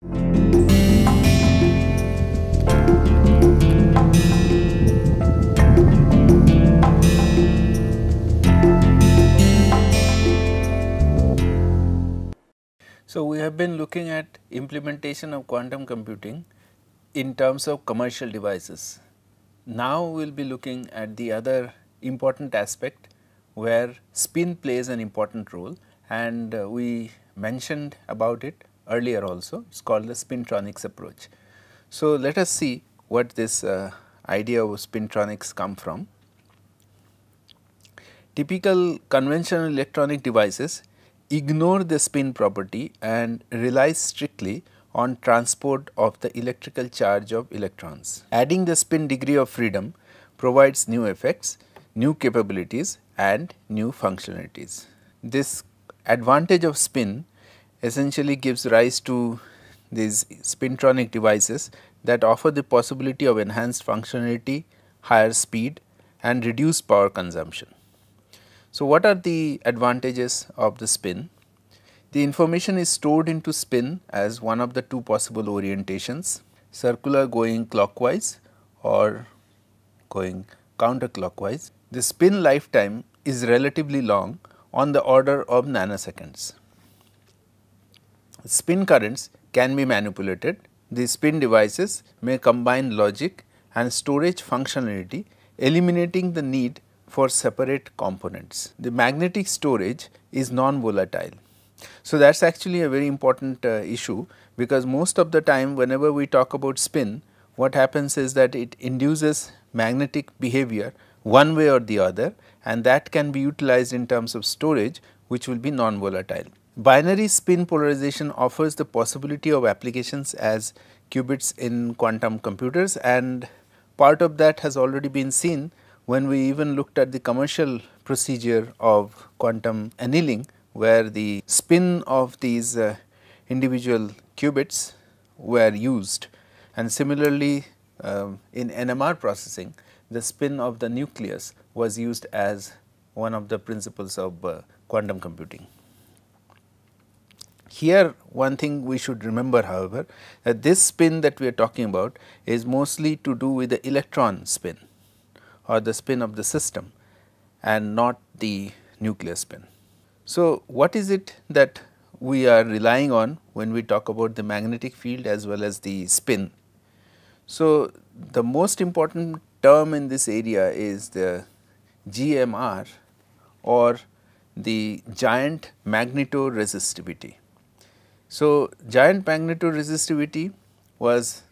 So, we have been looking at implementation of quantum computing in terms of commercial devices. Now, we will be looking at the other important aspect where spin plays an important role, and we mentioned about it earlier also. It is called the Spintronics approach. So, let us see what this idea of Spintronics come from. Typical conventional electronic devices ignore the spin property and rely strictly on transport of the electrical charge of electrons. Adding the spin degree of freedom provides new effects, new capabilities and new functionalities. This advantage of spin essentially gives rise to these spintronic devices that offer the possibility of enhanced functionality, higher speed and reduced power consumption. So, what are the advantages of the spin? The information is stored into spin as one of the two possible orientations, circular going clockwise or going counterclockwise. The spin lifetime is relatively long, on the order of nanoseconds. Spin currents can be manipulated. The spin devices may combine logic and storage functionality, eliminating the need for separate components. The magnetic storage is non-volatile. So, that is actually a very important issue, because most of the time whenever we talk about spin, what happens is that it induces magnetic behavior one way or the other, and that can be utilized in terms of storage, which will be non-volatile. Binary spin polarization offers the possibility of applications as qubits in quantum computers, and part of that has already been seen when we even looked at the commercial procedure of quantum annealing, where the spin of these individual qubits were used, and similarly in NMR processing, the spin of the nucleus was used as one of the principles of quantum computing. Here one thing we should remember, however, that this spin that we are talking about is mostly to do with the electron spin or the spin of the system and not the nuclear spin. So, what is it that we are relying on when we talk about the magnetic field as well as the spin? So, the most important term in this area is the GMR, or the giant magnetoresistivity. So, giant magnetoresistivity was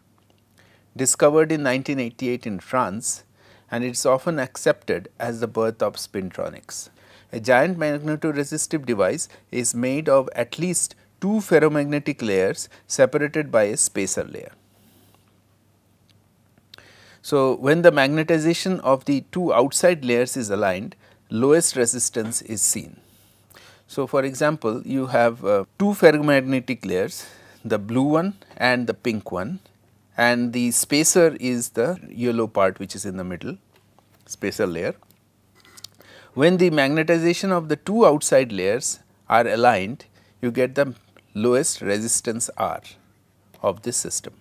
discovered in 1988 in France, and it is often accepted as the birth of spintronics. A giant magnetoresistive device is made of at least two ferromagnetic layers separated by a spacer layer. So, when the magnetization of the two outside layers is aligned, lowest resistance is seen. So, for example, you have two ferromagnetic layers, the blue one and the pink one, and the spacer is the yellow part which is in the middle, spacer layer. When the magnetization of the two outside layers are aligned, you get the lowest resistance R of this system.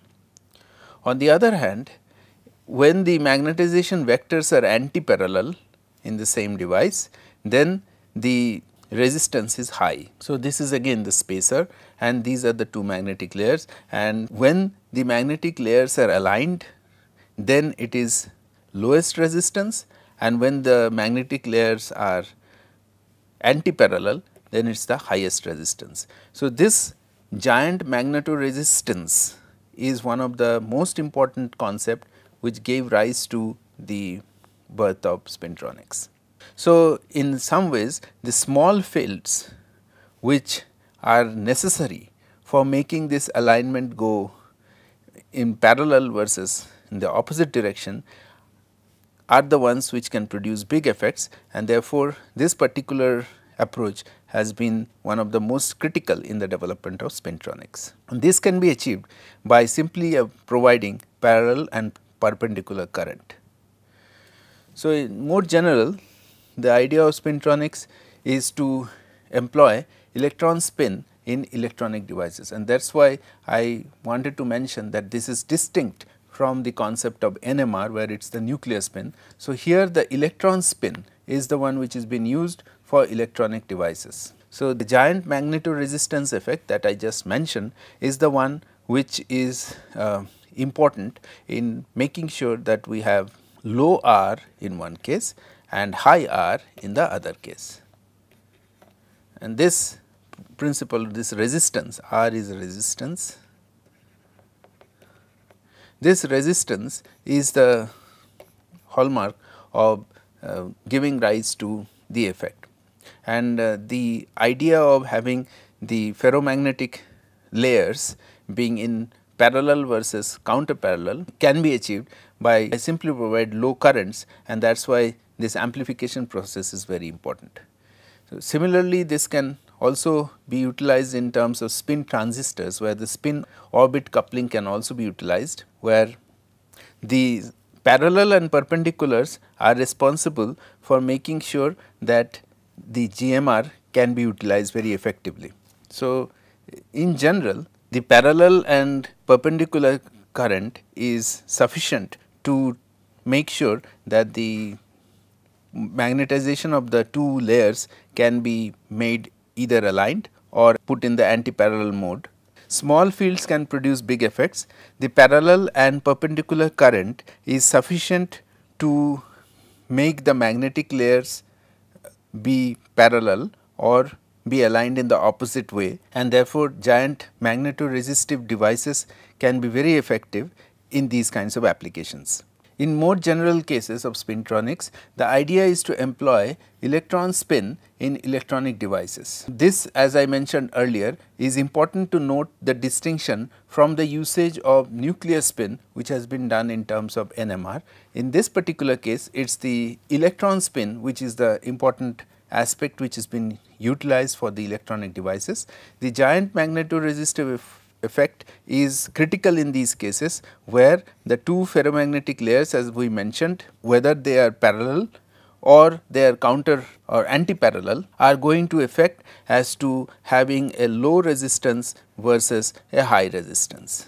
On the other hand, when the magnetization vectors are anti-parallel in the same device, then the resistance is high. So, this is again the spacer, and these are the two magnetic layers, and when the magnetic layers are aligned, then it is lowest resistance, and when the magnetic layers are anti-parallel, then it is the highest resistance. So, this giant magnetoresistance is one of the most important concept which gave rise to the birth of spintronics. So, in some ways the small fields which are necessary for making this alignment go in parallel versus in the opposite direction are the ones which can produce big effects, and therefore, this particular approach has been one of the most critical in the development of spintronics. And this can be achieved by simply providing parallel and perpendicular current. So, in more general, the idea of spintronics is to employ electron spin in electronic devices, and that is why I wanted to mention that this is distinct from the concept of NMR, where it is the nuclear spin. So, here the electron spin is the one which is being used for electronic devices. So, the giant magnetoresistance effect that I just mentioned is the one which is important in making sure that we have low R in one case and high R in the other case. And this principle, this resistance, R is a resistance. This resistance is the hallmark of giving rise to the effect, and the idea of having the ferromagnetic layers being in parallel versus counter parallel can be achieved by simply provide low currents, and that is why this amplification process is very important. So, similarly, this can also be utilized in terms of spin transistors, where the spin orbit coupling can also be utilized, where the parallel and perpendiculars are responsible for making sure that the GMR can be utilized very effectively. So, in general, the parallel and perpendicular current is sufficient to make sure that the magnetization of the two layers can be made either aligned or put in the anti-parallel mode. Small fields can produce big effects. The parallel and perpendicular current is sufficient to make the magnetic layers be parallel or be aligned in the opposite way, and therefore, giant magnetoresistive devices can be very effective in these kinds of applications. In more general cases of spintronics, the idea is to employ electron spin in electronic devices. This, as I mentioned earlier, is important to note the distinction from the usage of nuclear spin, which has been done in terms of NMR. In this particular case, it is the electron spin which is the important aspect which has been utilized for the electronic devices. The giant magnetoresistive effect is critical in these cases, where the two ferromagnetic layers, as we mentioned, whether they are parallel or they are counter or anti-parallel, are going to affect as to having a low resistance versus a high resistance.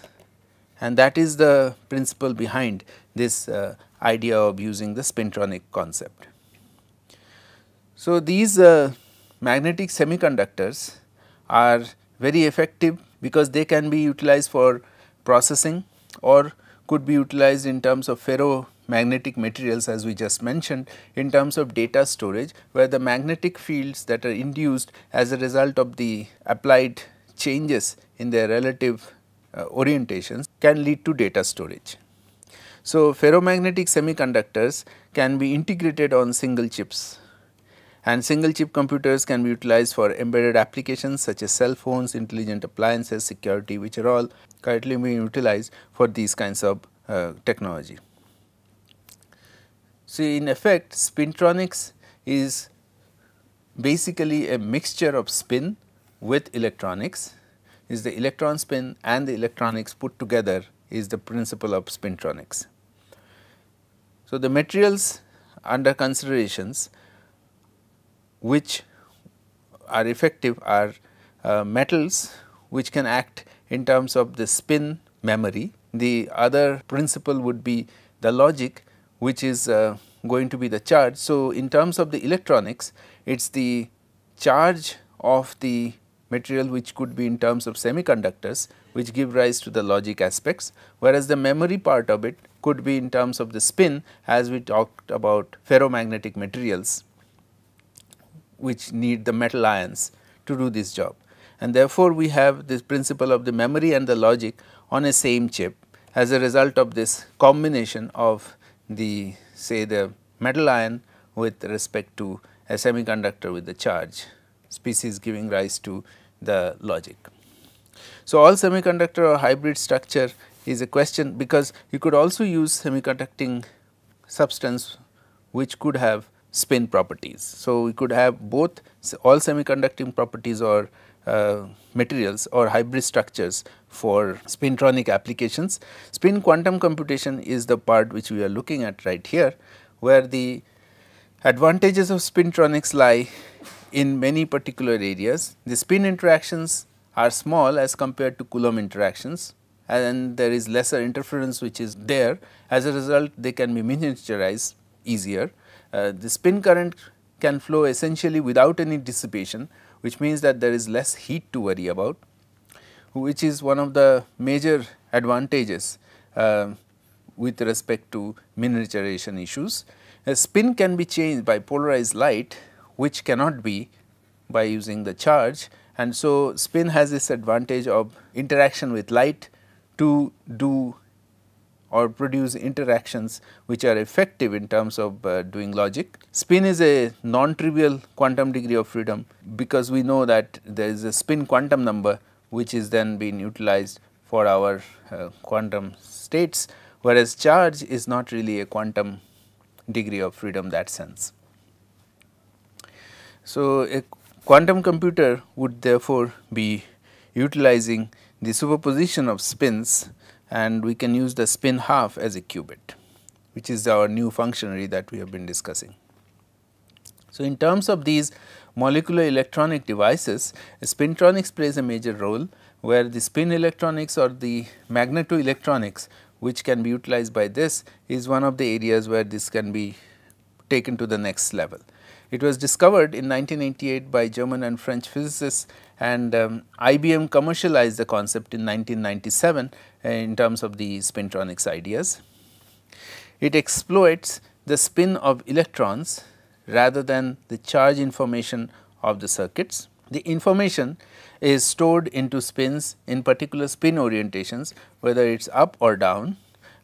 And that is the principle behind this idea of using the spintronic concept. So, these magnetic semiconductors are very effective because they can be utilized for processing or could be utilized in terms of ferromagnetic materials, as we just mentioned, in terms of data storage, where the magnetic fields that are induced as a result of the applied changes in their relative orientations can lead to data storage. So, ferromagnetic semiconductors can be integrated on single chips, and single chip computers can be utilized for embedded applications such as cell phones, intelligent appliances, security, which are all currently being utilized for these kinds of technology. So, in effect, spintronics is basically a mixture of spin with electronics. Is the electron spin and the electronics put together is the principle of spintronics. So, the materials under considerations which are effective are metals which can act in terms of the spin memory. The other principle would be the logic, which is going to be the charge. So, in terms of the electronics, it is the charge of the material which could be in terms of semiconductors, which give rise to the logic aspects, whereas the memory part of it could be in terms of the spin, as we talked about ferromagnetic materials, which need the metal ions to do this job. And therefore, we have this principle of the memory and the logic on a same chip as a result of this combination of the, say, the metal ion with respect to a semiconductor with the charge species giving rise to the logic. So, all semiconductor or hybrid structure is a question, because you could also use semiconducting substance which could have spin properties. So, we could have both all semiconducting properties or materials or hybrid structures for spintronic applications. Spin quantum computation is the part which we are looking at right here, where the advantages of spintronics lie in many particular areas. The spin interactions are small as compared to Coulomb interactions, and there is lesser interference which is there. As a result, they can be miniaturized easier. The spin current can flow essentially without any dissipation, which means that there is less heat to worry about, which is one of the major advantages with respect to miniaturization issues. A spin can be changed by polarized light, which cannot be by using the charge, and so spin has this advantage of interaction with light to do or produce interactions which are effective in terms of doing logic. Spin is a non-trivial quantum degree of freedom, because we know that there is a spin quantum number which is then being utilized for our quantum states, whereas charge is not really a quantum degree of freedom that sense. So, a quantum computer would therefore be utilizing the superposition of spins, and we can use the spin half as a qubit, which is our new functionary that we have been discussing. So, in terms of these molecular electronic devices, spintronics plays a major role, where the spin electronics or the magnetoelectronics, which can be utilized by this, is one of the areas where this can be taken to the next level. It was discovered in 1988 by German and French physicists, and IBM commercialized the concept in 1997 in terms of the spintronics ideas. It exploits the spin of electrons rather than the charge information of the circuits. The information is stored into spins, in particular spin orientations, whether it is up or down,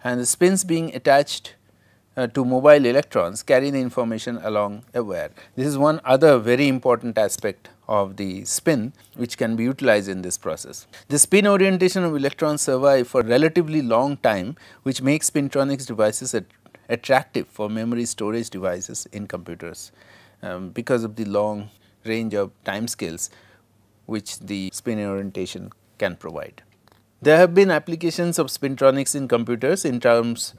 and the spins being attached to mobile electrons carry the information along a wire. This is one other very important aspect of the spin which can be utilized in this process. The spin orientation of electrons survive for relatively long time, which makes spintronics devices attractive for memory storage devices in computers, because of the long range of time scales which the spin orientation can provide. There have been applications of spintronics in computers in terms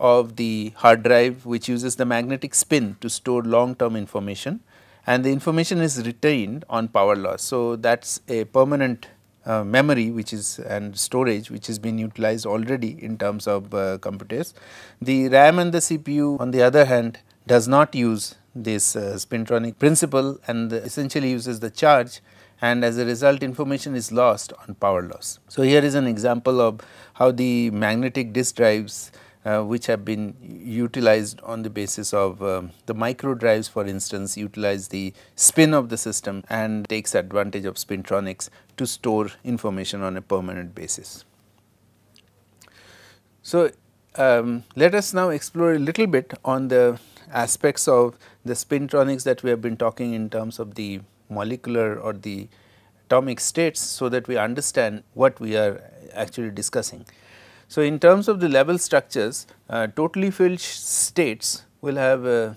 of the hard drive, which uses the magnetic spin to store long term information, and the information is retained on power loss. So, that is a permanent memory which is and storage which has been utilized already in terms of computers. The RAM and the CPU, on the other hand, does not use this spintronic principle and essentially uses the charge, and as a result information is lost on power loss. So, here is an example of how the magnetic disk drives which have been utilized on the basis of the micro drives, for instance, utilize the spin of the system and takes advantage of spintronics to store information on a permanent basis. So, let us now explore a little bit on the aspects of the spintronics that we have been talking in terms of the molecular or the atomic states, so that we understand what we are actually discussing. So, in terms of the level structures, totally filled states will have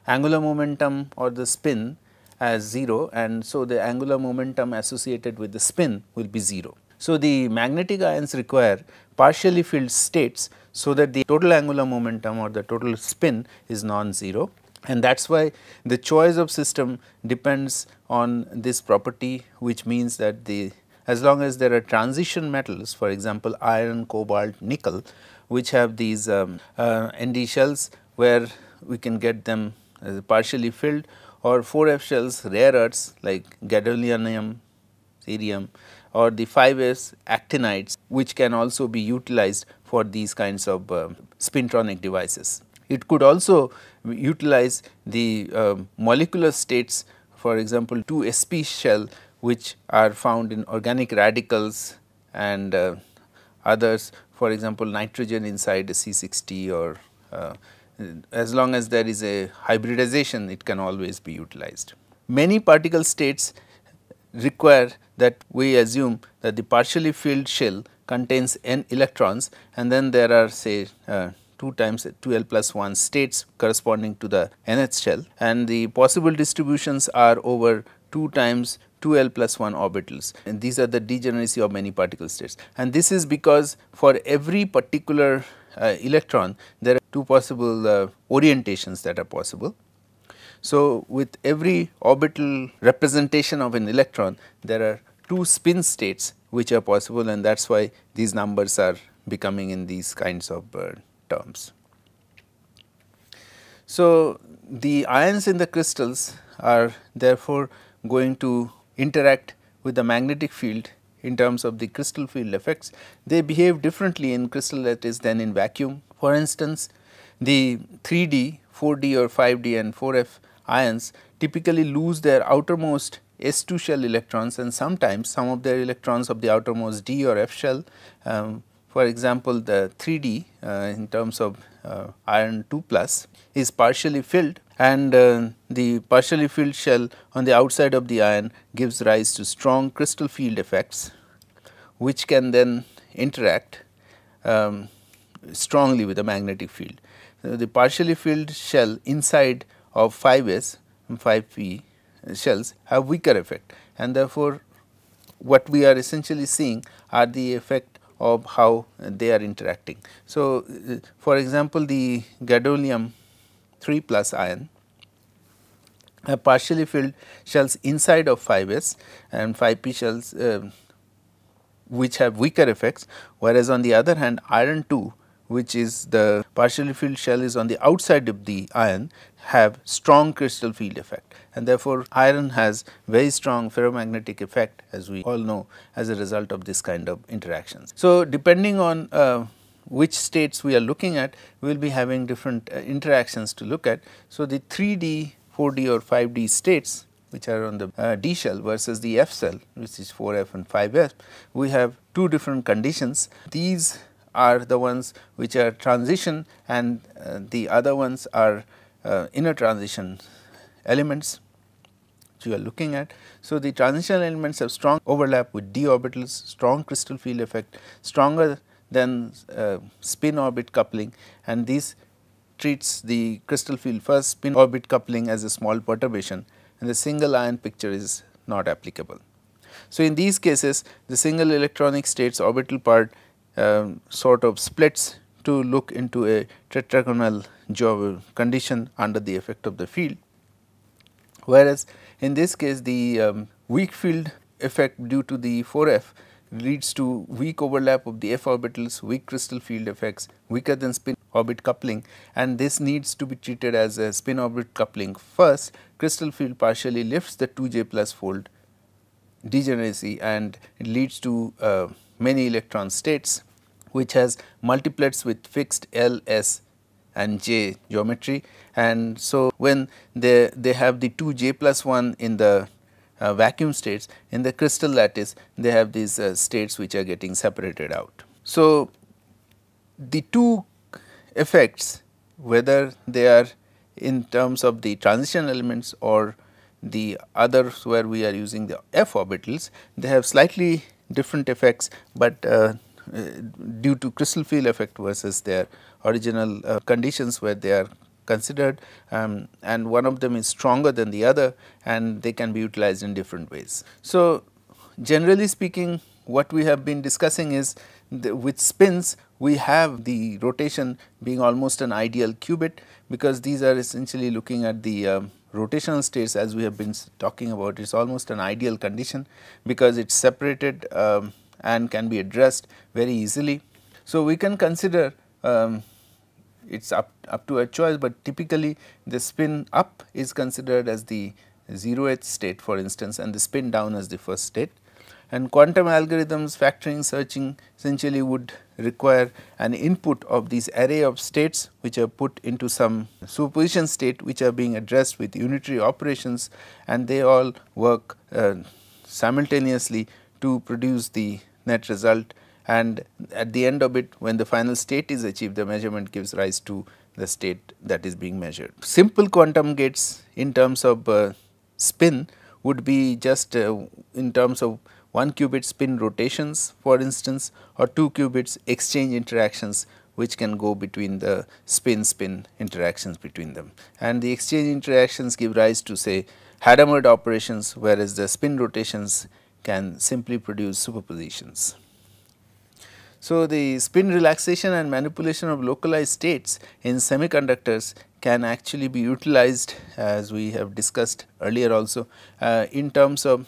angular momentum or the spin as 0, and so the angular momentum associated with the spin will be 0. So, the magnetic ions require partially filled states, so that the total angular momentum or the total spin is non-zero, and that is why the choice of system depends on this property, which means that as long as there are transition metals, for example, iron, cobalt, nickel, which have these ND shells where we can get them partially filled, or 4F shells, rare earths like gadolinium, cerium, or the 5S actinides, which can also be utilized for these kinds of spintronic devices. It could also utilize the molecular states, for example, 2sp shell, which are found in organic radicals and others, for example, nitrogen inside a C60, or as long as there is a hybridization, it can always be utilized. Many particle states require that we assume that the partially filled shell contains n electrons, and then there are say 2 times 2l plus 1 states corresponding to the nth shell, and the possible distributions are over 2 times 2l plus 1 orbitals, and these are the degeneracy of many particle states. And this is because for every particular electron there are 2 possible orientations that are possible. So, with every orbital representation of an electron, there are 2 spin states which are possible, and that is why these numbers are becoming in these kinds of terms. So, the ions in the crystals are therefore going to interact with the magnetic field in terms of the crystal field effects. They behave differently in crystal lattice than in vacuum. For instance, the 3D, 4D or 5D and 4F ions typically lose their outermost S2 shell electrons, and sometimes some of their electrons of the outermost D or F shell. For example, the 3D in terms of iron 2 plus is partially filled, and the partially filled shell on the outside of the ion gives rise to strong crystal field effects, which can then interact strongly with the magnetic field. The partially filled shell inside of 5s and 5p shells have weaker effect, and therefore, what we are essentially seeing are the effect of how they are interacting. So, for example, the gadolinium 3 plus ion have partially filled shells inside of 5s and 5p shells which have weaker effects, whereas on the other hand iron 2, which is the partially filled shell is on the outside of the ion, have strong crystal field effect, and therefore, iron has very strong ferromagnetic effect, as we all know, as a result of this kind of interactions. So, depending on which states we are looking at, we will be having different interactions to look at. So, the 3D, 4D or 5D states which are on the D shell versus the F shell, which is 4F and 5F, we have two different conditions. These are the ones which are transition, and the other ones are inner transition elements which you are looking at. So, the transition elements have strong overlap with d orbitals, strong crystal field effect, stronger than spin orbit coupling, and this treats the crystal field first spin orbit coupling as a small perturbation, and the single ion picture is not applicable. So, in these cases the single electronic states orbital part sort of splits to look into a tetragonal condition under the effect of the field, whereas in this case the weak field effect due to the 4F leads to weak overlap of the f orbitals, weak crystal field effects, weaker than spin orbit coupling, and this needs to be treated as a spin orbit coupling first. Crystal field partially lifts the 2j plus fold degeneracy, and it leads to many electron states which has multiplets with fixed L, S and J geometry, and so when they have the 2j plus 1 in the vacuum states, in the crystal lattice they have these states which are getting separated out. So, the two effects, whether they are in terms of the transition elements or the others where we are using the f orbitals, they have slightly different effects, but due to crystal field effect versus their original conditions where they are considered, and one of them is stronger than the other, and they can be utilized in different ways. So, generally speaking, what we have been discussing is with spins we have the rotation being almost an ideal qubit, because these are essentially looking at the rotational states as we have been talking about. It is almost an ideal condition because it is separated and can be addressed very easily. So, we can consider it is up to a choice, but typically the spin up is considered as the 0th state, for instance, and the spin down as the first state. And quantum algorithms, factoring, searching essentially would require an input of these array of states which are put into some superposition state which are being addressed with unitary operations, and they all work simultaneously to produce the net result, and at the end of it, when the final state is achieved, the measurement gives rise to the state that is being measured. Simple quantum gates in terms of spin would be just in terms of 1 qubit spin rotations, for instance, or 2 qubits exchange interactions which can go between the spin interactions between them, and the exchange interactions give rise to, say, Hadamard operations, whereas the spin rotations can simply produce superpositions. So, the spin relaxation and manipulation of localized states in semiconductors can actually be utilized, as we have discussed earlier also, in terms of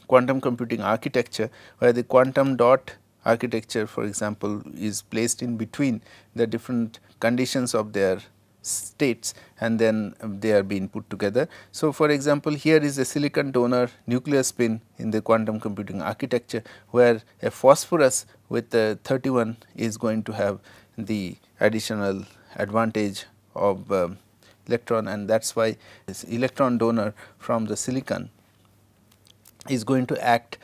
quantum computing architecture, where the quantum dot architecture, for example, is placed in between the different conditions of their states, and then they are being put together. So, for example, here is a silicon donor nuclear spin in the quantum computing architecture, where a phosphorus with 31 is going to have the additional advantage of electron, and that is why this electron donor from the silicon is going to act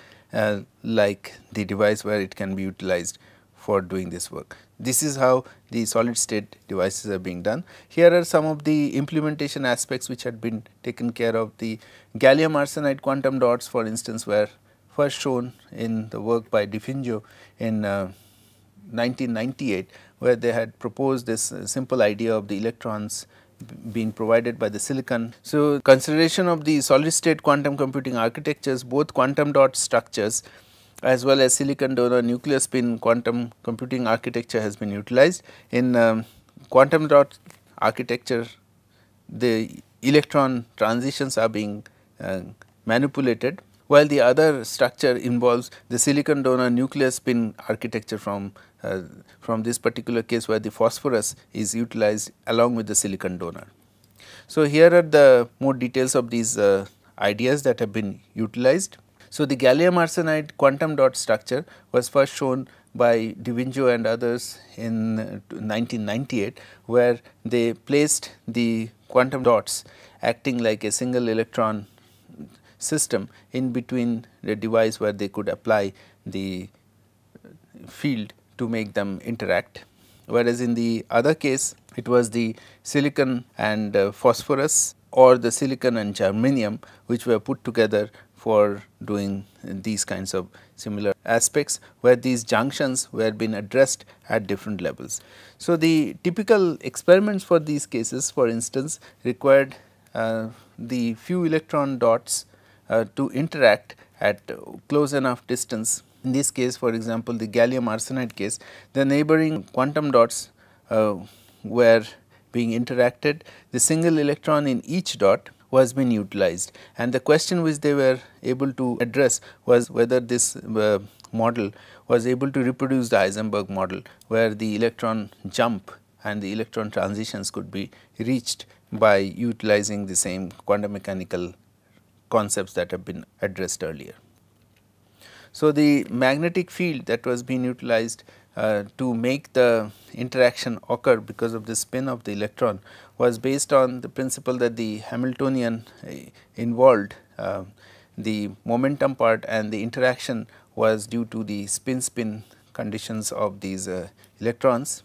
like the device where it can be utilized for doing this work. This is how the solid state devices are being done. Here are some of the implementation aspects which had been taken care of. The gallium arsenide quantum dots, for instance, were first shown in the work by DiFusio in 1998, where they had proposed this simple idea of the electrons being provided by the silicon. So, consideration of the solid state quantum computing architectures, both quantum dot structures as well as silicon donor nuclear spin quantum computing architecture has been utilized. In quantum dot architecture, the electron transitions are being manipulated, while the other structure involves the silicon donor nuclear spin architecture from this particular case, where the phosphorus is utilized along with the silicon donor. So, here are the more details of these ideas that have been utilized. So, the gallium arsenide quantum dot structure was first shown by DiFusio and others in 1998, where they placed the quantum dots acting like a single electron system in between the device, where they could apply the field to make them interact. Whereas, in the other case, it was the silicon and phosphorus, or the silicon and germanium, which were put together for doing these kinds of similar aspects, where these junctions were being addressed at different levels. So, the typical experiments for these cases, for instance, required the few electron dots to interact at close enough distance. In this case, for example, the gallium arsenide case, the neighboring quantum dots were being interacted. The single electron in each dot was being utilized, and the question which they were able to address was whether this model was able to reproduce the Heisenberg model, where the electron jump and the electron transitions could be reached by utilizing the same quantum mechanical concepts that have been addressed earlier. So, the magnetic field that was being utilized to make the interaction occur because of the spin of the electron was based on the principle that the Hamiltonian involved the momentum part, and the interaction was due to the spin-spin conditions of these electrons.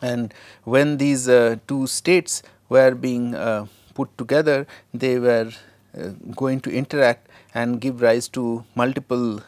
And when these two states were being put together, they were going to interact and give rise to multiple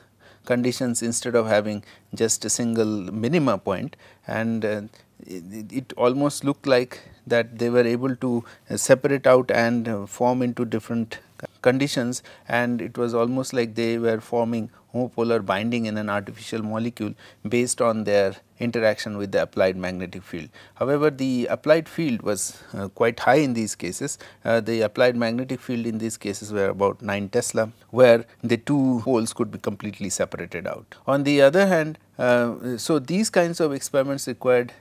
conditions instead of having just a single minima point, and it almost looked like that they were able to separate out and form into different conditions, and it was almost like they were forming homopolar binding in an artificial molecule based on their interaction with the applied magnetic field. However, the applied field was quite high in these cases. The applied magnetic field in these cases were about 9 Tesla, where the two poles could be completely separated out. On the other hand, so these kinds of experiments required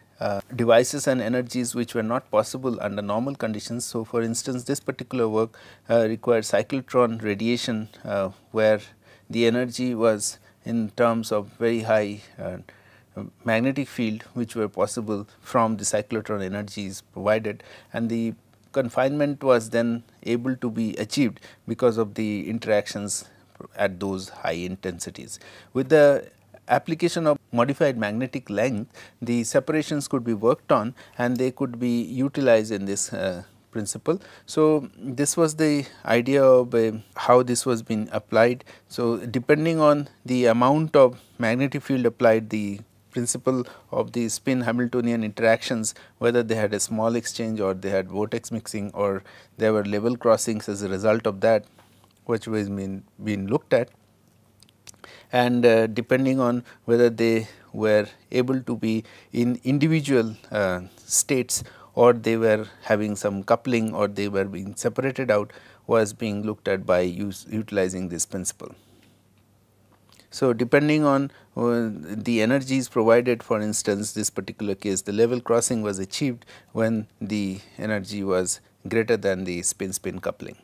devices and energies which were not possible under normal conditions. So, for instance, this particular work required cyclotron radiation, where the energy was in terms of very high magnetic field which were possible from the cyclotron energies provided, and the confinement was then able to be achieved because of the interactions at those high intensities. With the application of modified magnetic length, the separations could be worked on and they could be utilized in this principle. So, this was the idea of how this was being applied. So, depending on the amount of magnetic field applied, the principle of the spin Hamiltonian interactions, whether they had a small exchange or they had vortex mixing or there were level crossings as a result of that, which was being looked at, and depending on whether they were able to be in individual states or they were having some coupling or they were being separated out, was being looked at by utilizing this principle. So, depending on the energies provided, for instance, this particular case, the level crossing was achieved when the energy was greater than the spin-spin coupling.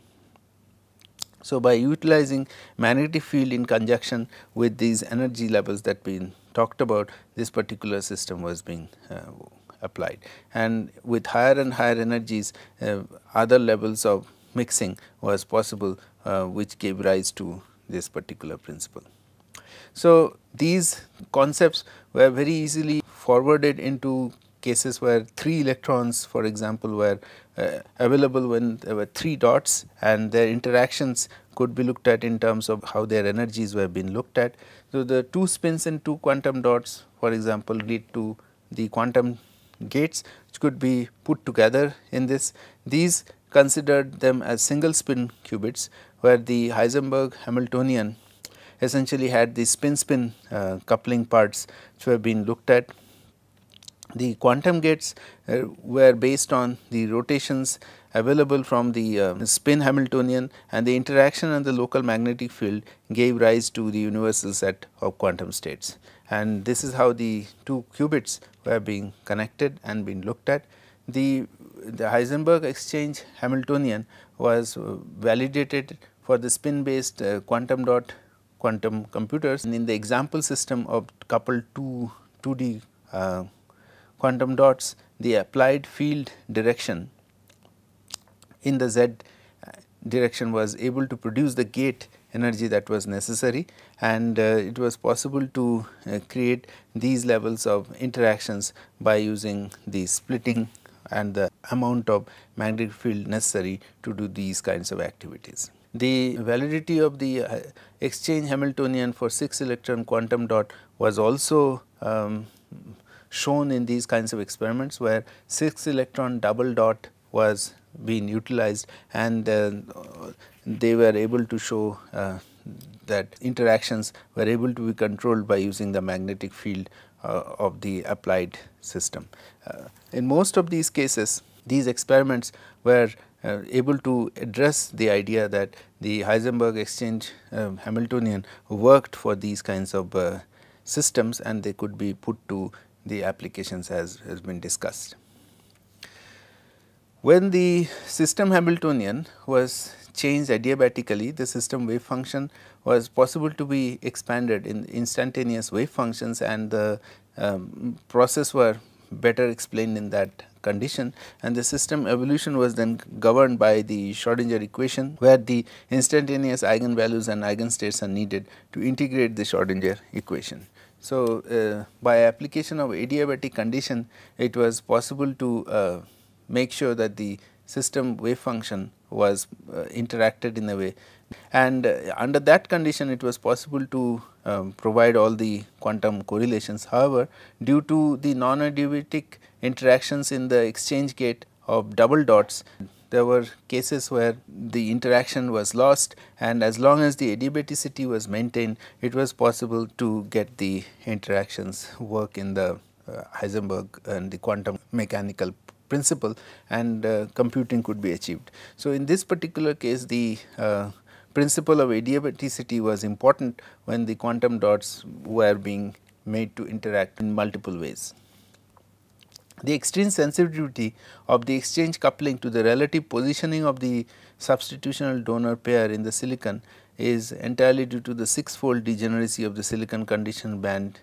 So, by utilizing magnetic field in conjunction with these energy levels that been talked about, this particular system was being applied, and with higher and higher energies, other levels of mixing was possible, which gave rise to this particular principle. So, these concepts were very easily forwarded into cases where 3 electrons, for example, were available when there were 3 dots, and their interactions could be looked at in terms of how their energies were being looked at. So, the 2 spins and 2 quantum dots, for example, lead to the quantum gates, which could be put together in this. These considered them as single spin qubits, where the Heisenberg Hamiltonian essentially had the spin-spin coupling parts which were being looked at. The quantum gates were based on the rotations available from the spin Hamiltonian, and the interaction and the local magnetic field gave rise to the universal set of quantum states. And this is how the 2 qubits were being connected and being looked at. The Heisenberg exchange Hamiltonian was validated for the spin based quantum dot quantum computers, and in the example system of coupled 2D quantum dots, the applied field direction in the z direction was able to produce the gate energy that was necessary, and it was possible to create these levels of interactions by using the splitting and the amount of magnetic field necessary to do these kinds of activities. The validity of the exchange Hamiltonian for 6 electron quantum dot was also shown in these kinds of experiments, where 6 electron double dot was being utilized, and they were able to show that interactions were able to be controlled by using the magnetic field of the applied system. In most of these cases, these experiments were able to address the idea that the Heisenberg exchange Hamiltonian worked for these kinds of systems, and they could be put to the applications as has been discussed. When the system Hamiltonian was changed adiabatically, the system wave function was possible to be expanded in instantaneous wave functions, and the process were better explained in that condition, and the system evolution was then governed by the Schrodinger equation, where the instantaneous eigenvalues and eigenstates are needed to integrate the Schrodinger equation. So, by application of adiabatic condition, it was possible to make sure that the system wave function was interacted in a way, and under that condition it was possible to provide all the quantum correlations. However, due to the non-adiabatic interactions in the exchange gate of double dots, there were cases where the interaction was lost, and as long as the adiabaticity was maintained, it was possible to get the interactions work in the Heisenberg and the quantum mechanical principle, and computing could be achieved. So, in this particular case, the principle of adiabaticity was important when the quantum dots were being made to interact in multiple ways. The extreme sensitivity of the exchange coupling to the relative positioning of the substitutional donor pair in the silicon is entirely due to the 6-fold degeneracy of the silicon condition band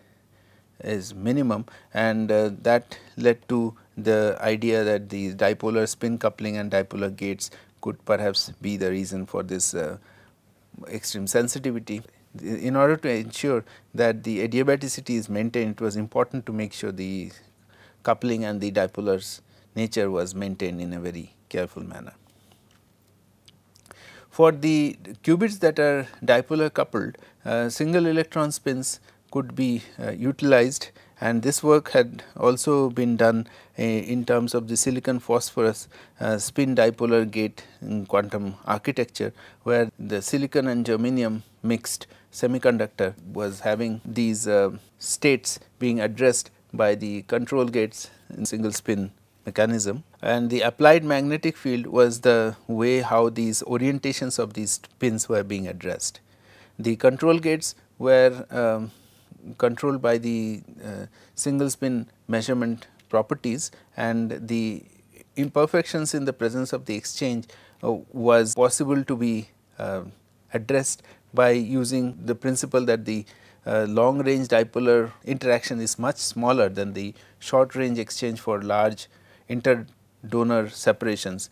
is minimum, and that led to the idea that the dipolar spin coupling and dipolar gates could perhaps be the reason for this extreme sensitivity. In order to ensure that the adiabaticity is maintained, it was important to make sure the coupling and the dipolar's nature was maintained in a very careful manner. For the qubits that are dipolar coupled, single electron spins could be utilized, and this work had also been done in terms of the silicon phosphorus spin dipolar gate in quantum architecture, where the silicon and germanium mixed semiconductor was having these states being addressed by the control gates in single spin mechanism. and the applied magnetic field was the way how these orientations of these pins were being addressed. The control gates were controlled by the single spin measurement properties, and the imperfections in the presence of the exchange was possible to be addressed by using the principle that the long range dipolar interaction is much smaller than the short range exchange for large inter donor separations.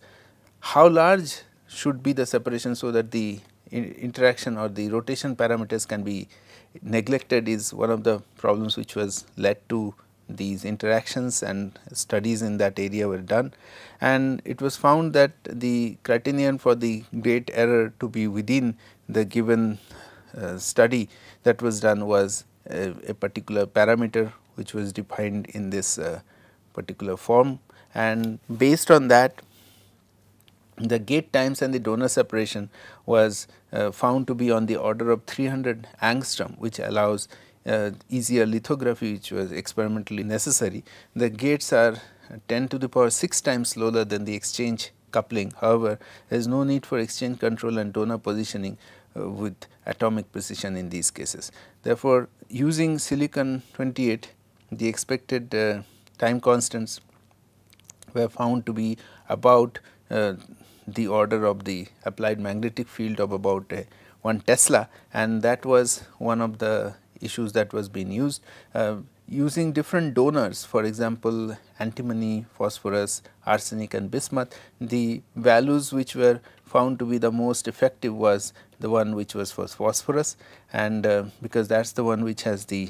How large should be the separation so that the interaction or the rotation parameters can be neglected is one of the problems which was led to these interactions, and studies in that area were done, and it was found that the criterion for the great error to be within the given study that was done was a particular parameter which was defined in this particular form, and based on that the gate times and the donor separation was found to be on the order of 300 angstrom, which allows easier lithography, which was experimentally necessary. The gates are 10 to the power 6 times slower than the exchange coupling. However, there is no need for exchange control and donor positioning with atomic precision in these cases. Therefore, using silicon 28, the expected time constants were found to be about the order of the applied magnetic field of about 1 Tesla, and that was one of the issues that was being used. Using different donors, for example, antimony, phosphorus, arsenic and bismuth, the values which were found to be the most effective was the one which was for phosphorus, and because that is the one which has the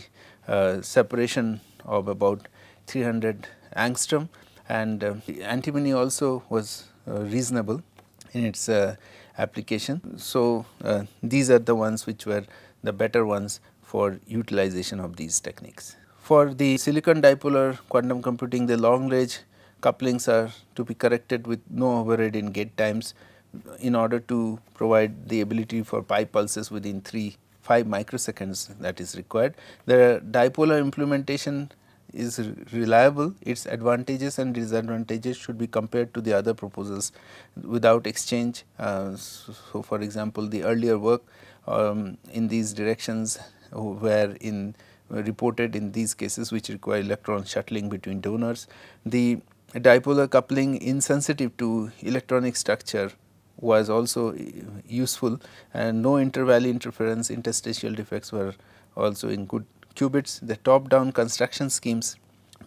separation of about 300 angstrom, and the antimony also was reasonable in its application. So, these are the ones which were the better ones for utilization of these techniques. For the silicon dipolar quantum computing, the long range couplings are to be corrected with no overhead in gate times in order to provide the ability for pi pulses within 5 microseconds that is required. The dipolar implementation is reliable. Its advantages and disadvantages should be compared to the other proposals without exchange. So, for example, the earlier work in these directions were reported in these cases which require electron shuttling between donors. The dipolar coupling insensitive to electronic structure was also useful, and no intervalley interference, interstitial defects were also in good qubits. The top down construction schemes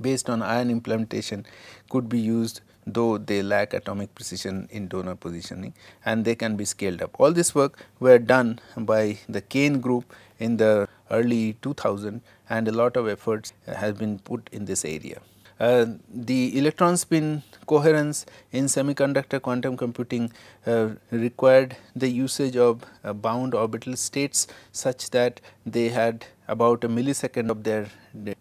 based on ion implementation could be used, though they lack atomic precision in donor positioning, and they can be scaled up. All this work were done by the Kane group in the early 2000, and a lot of efforts has been put in this area. The electron spin coherence in semiconductor quantum computing required the usage of bound orbital states such that they had about a millisecond of their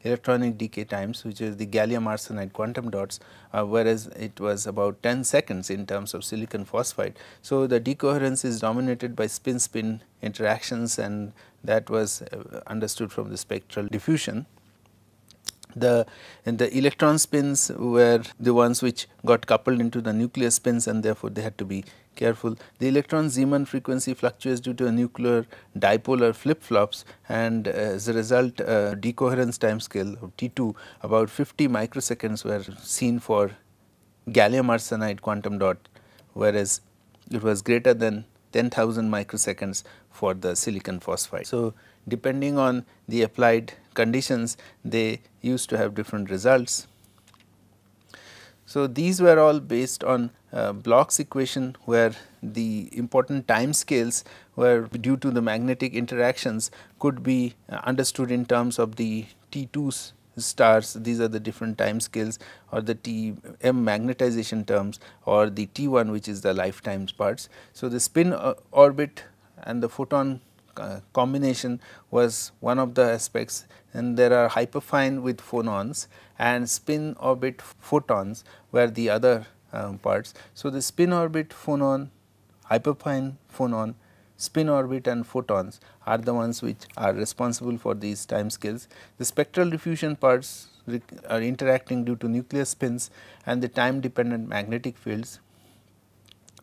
electronic decay times, which is the gallium arsenide quantum dots, whereas it was about 10 seconds in terms of silicon phosphide. So, the decoherence is dominated by spin-spin interactions, and that was understood from the spectral diffusion. The electron spins were the ones which got coupled into the nuclear spins, and therefore, they had to be careful. The electron Zeeman frequency fluctuates due to a nuclear dipolar flip flops, and as a result decoherence time scale of T2 about 50 microseconds were seen for gallium arsenide quantum dot, whereas it was greater than 10,000 microseconds for the silicon phosphide. So, depending on the applied conditions, they used to have different results. So, these were all based on Bloch's equation, where the important time scales were due to the magnetic interactions could be understood in terms of the T2 stars. These are the different time scales, or the Tm magnetization terms, or the T1, which is the lifetime parts. So, the spin orbit and the photon combination was one of the aspects, and there are hyperfine with phonons and spin orbit photons were the other parts. So, the spin orbit phonon, hyperfine phonon, spin orbit and photons are the ones which are responsible for these time scales. The spectral diffusion parts are interacting due to nuclear spins and the time dependent magnetic fields.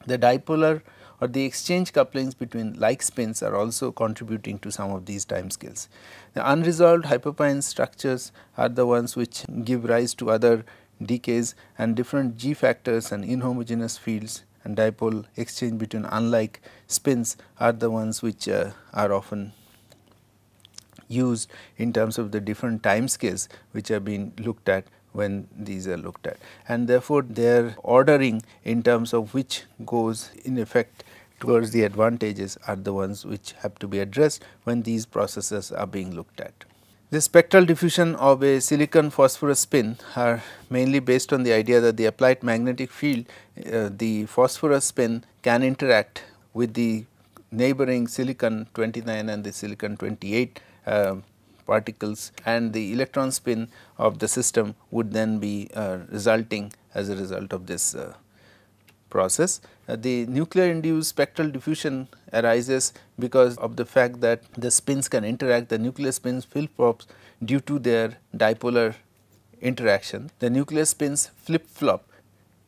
The dipolar or the exchange couplings between like spins are also contributing to some of these time scales. The unresolved hyperfine structures are the ones which give rise to other decays, and different G factors and inhomogeneous fields and dipole exchange between unlike spins are the ones which are often used in terms of the different time scales which are being looked at when these are looked at, and therefore, their ordering in terms of which goes in effect towards the advantages are the ones which have to be addressed when these processes are being looked at. The spectral diffusion of a silicon phosphorus spin are mainly based on the idea that the applied magnetic field, the phosphorus spin can interact with the neighboring silicon 29 and the silicon 28 particles, and the electron spin of the system would then be resulting as a result of this process. The nuclear induced spectral diffusion arises because of the fact that the spins can interact, the nuclear spins flip flops due to their dipolar interaction. The nuclear spins flip flop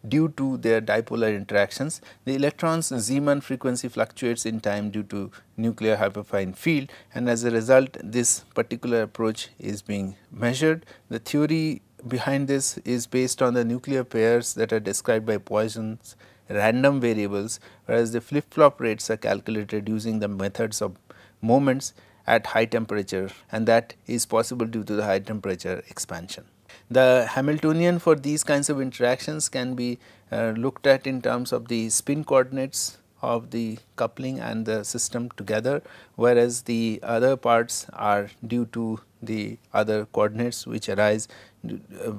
due to their dipolar interactions. The electron's Zeeman frequency fluctuates in time due to nuclear hyperfine field, and as a result this particular approach is being measured. The theory behind this is based on the nuclear pairs that are described by Poisson's random variables, whereas the flip flop rates are calculated using the methods of moments at high temperature, and that is possible due to the high temperature expansion. The Hamiltonian for these kinds of interactions can be looked at in terms of the spin coordinates of the coupling and the system together, whereas the other parts are due to the other coordinates which arise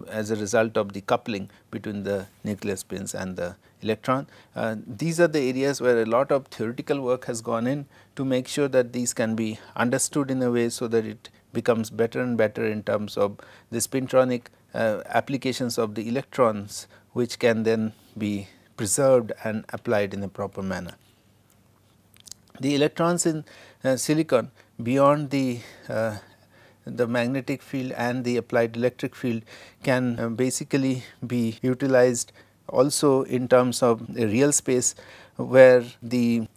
as a result of the coupling between the nuclear spins and the electron. These are the areas where a lot of theoretical work has gone in to make sure that these can be understood in a way so that it becomes better and better in terms of the spintronic applications of the electrons, which can then be preserved and applied in a proper manner. The electrons in silicon beyond the magnetic field and the applied electric field can basically be utilized also in terms of a real space, where the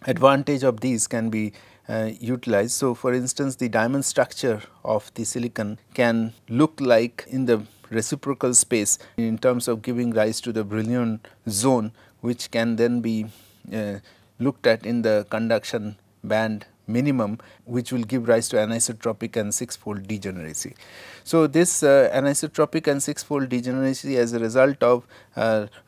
advantage of these can be utilized. So, for instance, the diamond structure of the silicon can look like in the reciprocal space in terms of giving rise to the Brillouin zone, which can then be looked at in the conduction band minimum, which will give rise to anisotropic and six-fold degeneracy. So, this anisotropic and six-fold degeneracy as a result of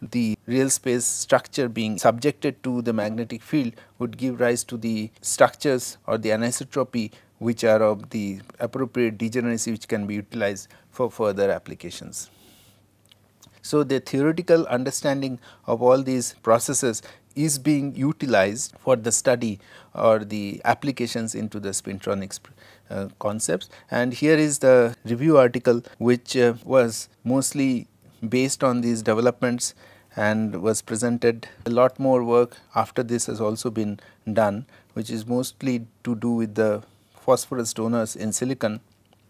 the real space structure being subjected to the magnetic field would give rise to the structures or the anisotropy which are of the appropriate degeneracy, which can be utilized for further applications. So, the theoretical understanding of all these processes is being utilized for the study or the applications into the spintronics concepts, and here is the review article which was mostly based on these developments and was presented. A lot more work after this has also been done, which is mostly to do with the phosphorus donors in silicon,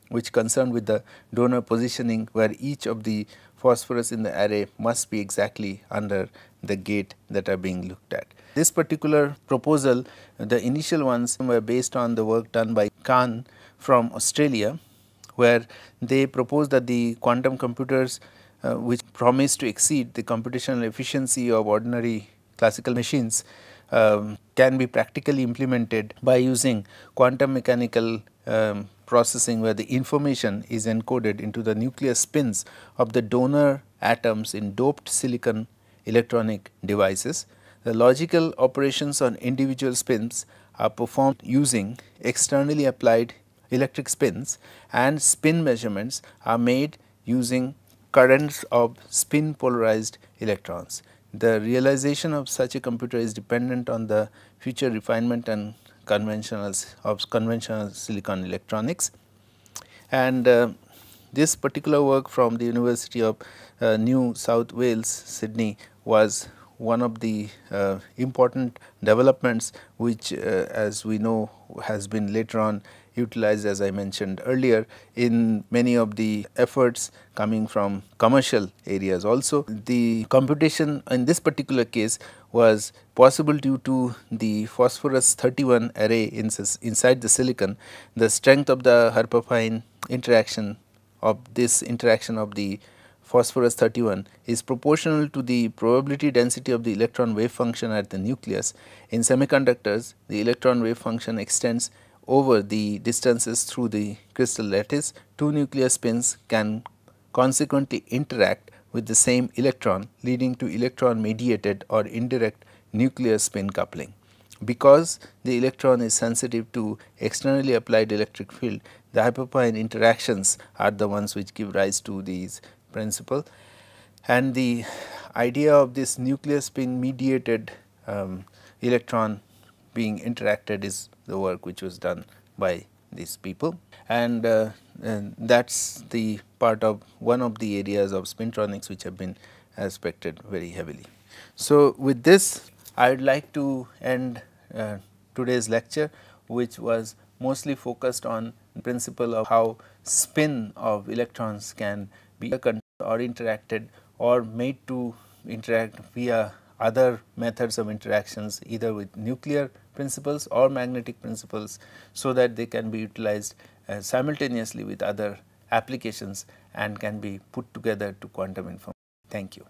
which concerned with the donor positioning, where each of the phosphorus in the array must be exactly under the gate that are being looked at. This particular proposal, the initial ones were based on the work done by Khan from Australia, where they proposed that the quantum computers which promise to exceed the computational efficiency of ordinary classical machines can be practically implemented by using quantum mechanical processing, where the information is encoded into the nuclear spins of the donor atoms in doped silicon electronic devices. The logical operations on individual spins are performed using externally applied electric spins, and spin measurements are made using currents of spin polarized electrons. The realization of such a computer is dependent on the future refinement and conventional silicon electronics, and this particular work from the University of New South Wales, Sydney, was one of the important developments which as we know has been later on utilized, as I mentioned earlier, in many of the efforts coming from commercial areas also. The computation in this particular case was possible due to the phosphorus 31 array inside the silicon. The strength of the hyperfine interaction of this interaction of the phosphorus 31 is proportional to the probability density of the electron wave function at the nucleus. In semiconductors, the electron wave function extends over the distances through the crystal lattice. Two nuclear spins can consequently interact with the same electron, leading to electron mediated or indirect nuclear spin coupling. Because the electron is sensitive to externally applied electric field, the hyperfine interactions are the ones which give rise to these principle. And the idea of this nuclear spin mediated electron being interacted is the work which was done by these people, and that is the part of one of the areas of spintronics which have been aspected very heavily. So, with this I would like to end today's lecture, which was mostly focused on the principle of how spin of electrons can be controlled or interacted or made to interact via other methods of interactions, either with nuclear principles or magnetic principles, so that they can be utilized simultaneously with other applications and can be put together to quantum information. Thank you.